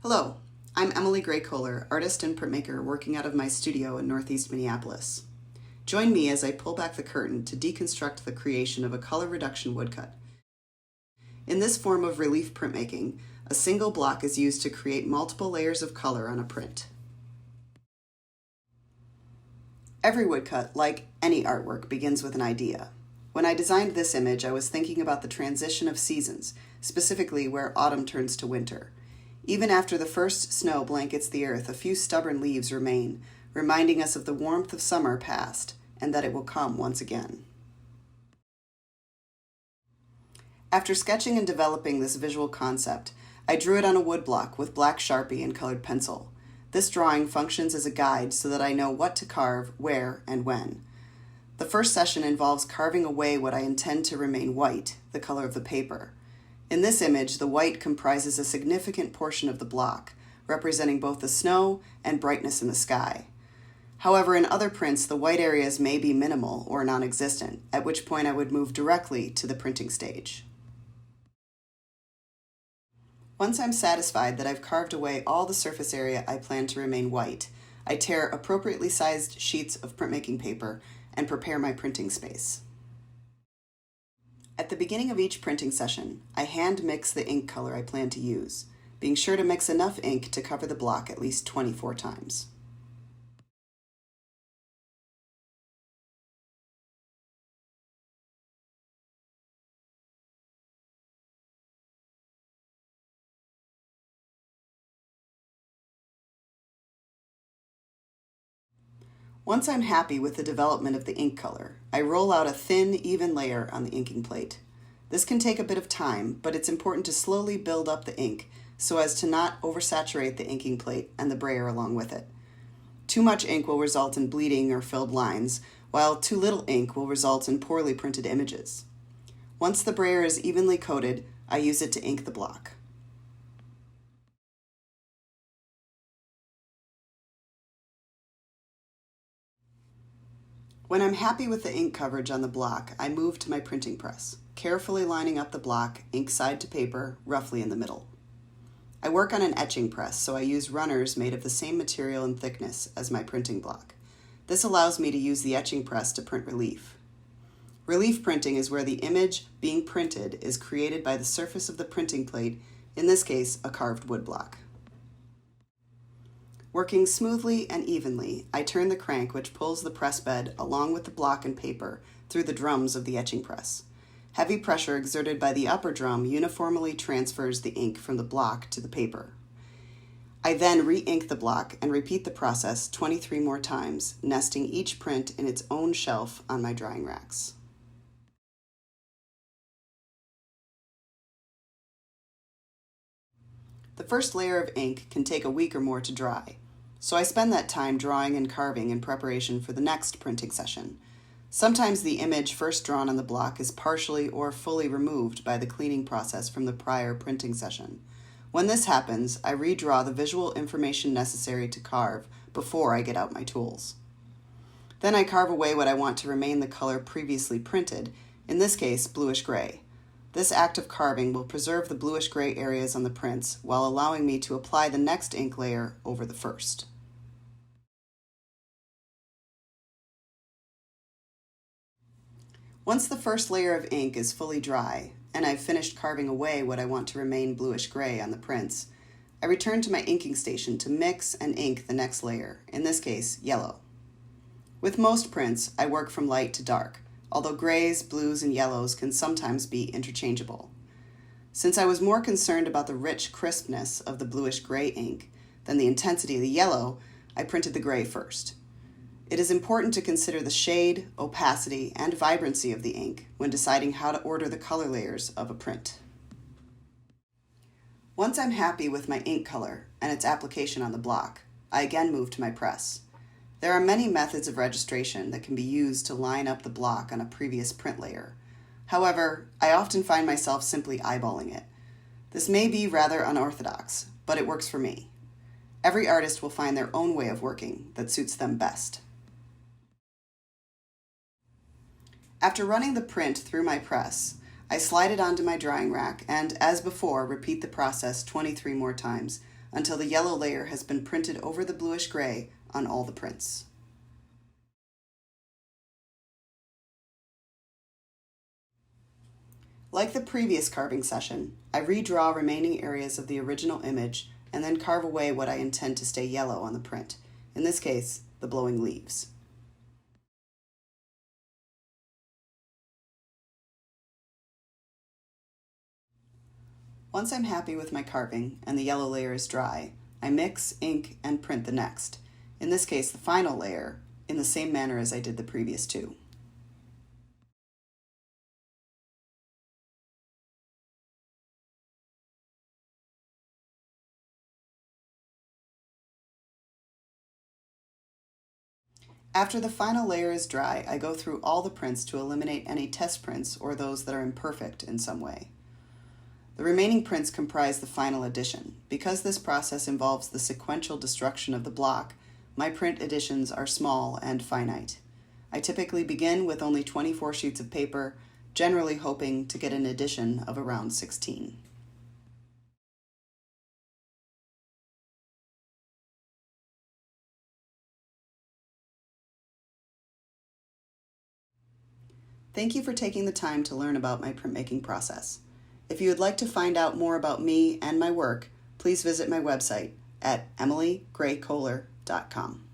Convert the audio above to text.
Hello, I'm Emily Gray Koehler, artist and printmaker working out of my studio in Northeast Minneapolis. Join me as I pull back the curtain to deconstruct the creation of a color reduction woodcut. In this form of relief printmaking, a single block is used to create multiple layers of color on a print. Every woodcut, like any artwork, begins with an idea. When I designed this image, I was thinking about the transition of seasons, specifically where autumn turns to winter. Even after the first snow blankets the earth, a few stubborn leaves remain, reminding us of the warmth of summer past and that it will come once again. After sketching and developing this visual concept, I drew it on a woodblock with black Sharpie and colored pencil. This drawing functions as a guide so that I know what to carve, where, and when. The first session involves carving away what I intend to remain white, the color of the paper. In this image, the white comprises a significant portion of the block, representing both the snow and brightness in the sky. However, in other prints, the white areas may be minimal or non-existent, at which point I would move directly to the printing stage. Once I'm satisfied that I've carved away all the surface area I plan to remain white, I tear appropriately sized sheets of printmaking paper and prepare my printing space. At the beginning of each printing session, I hand mix the ink color I plan to use, being sure to mix enough ink to cover the block at least 24 times. Once I'm happy with the development of the ink color, I roll out a thin, even layer on the inking plate. This can take a bit of time, but it's important to slowly build up the ink so as to not oversaturate the inking plate and the brayer along with it. Too much ink will result in bleeding or filled lines, while too little ink will result in poorly printed images. Once the brayer is evenly coated, I use it to ink the block. When I'm happy with the ink coverage on the block, I move to my printing press, carefully lining up the block, ink side to paper, roughly in the middle. I work on an etching press, so I use runners made of the same material and thickness as my printing block. This allows me to use the etching press to print relief. Relief printing is where the image being printed is created by the surface of the printing plate, in this case, a carved wood block. Working smoothly and evenly, I turn the crank which pulls the press bed along with the block and paper through the drums of the etching press. Heavy pressure exerted by the upper drum uniformly transfers the ink from the block to the paper. I then re-ink the block and repeat the process 23 more times, nesting each print in its own shelf on my drying racks. The first layer of ink can take a week or more to dry, so I spend that time drawing and carving in preparation for the next printing session. Sometimes the image first drawn on the block is partially or fully removed by the cleaning process from the prior printing session. When this happens, I redraw the visual information necessary to carve before I get out my tools. Then I carve away what I want to remain the color previously printed, in this case bluish gray. This act of carving will preserve the bluish-gray areas on the prints while allowing me to apply the next ink layer over the first. Once the first layer of ink is fully dry, and I've finished carving away what I want to remain bluish-gray on the prints, I return to my inking station to mix and ink the next layer, in this case, yellow. With most prints, I work from light to dark, although grays, blues, and yellows can sometimes be interchangeable. Since I was more concerned about the rich crispness of the bluish-gray ink than the intensity of the yellow, I printed the gray first. It is important to consider the shade, opacity, and vibrancy of the ink when deciding how to order the color layers of a print. Once I'm happy with my ink color and its application on the block, I again move to my press. There are many methods of registration that can be used to line up the block on a previous print layer. However, I often find myself simply eyeballing it. This may be rather unorthodox, but it works for me. Every artist will find their own way of working that suits them best. After running the print through my press, I slide it onto my drying rack and, as before, repeat the process 23 more times until the yellow layer has been printed over the bluish gray on all the prints. Like the previous carving session, I redraw remaining areas of the original image and then carve away what I intend to stay yellow on the print, in this case, the blowing leaves. Once I'm happy with my carving and the yellow layer is dry, I mix, ink, and print the next, in this case the final layer, in the same manner as I did the previous two. After the final layer is dry, I go through all the prints to eliminate any test prints or those that are imperfect in some way. The remaining prints comprise the final edition. Because this process involves the sequential destruction of the block, my print editions are small and finite. I typically begin with only 24 sheets of paper, generally hoping to get an edition of around 16. Thank you for taking the time to learn about my printmaking process. If you would like to find out more about me and my work, please visit my website at emilygraykoehler.com.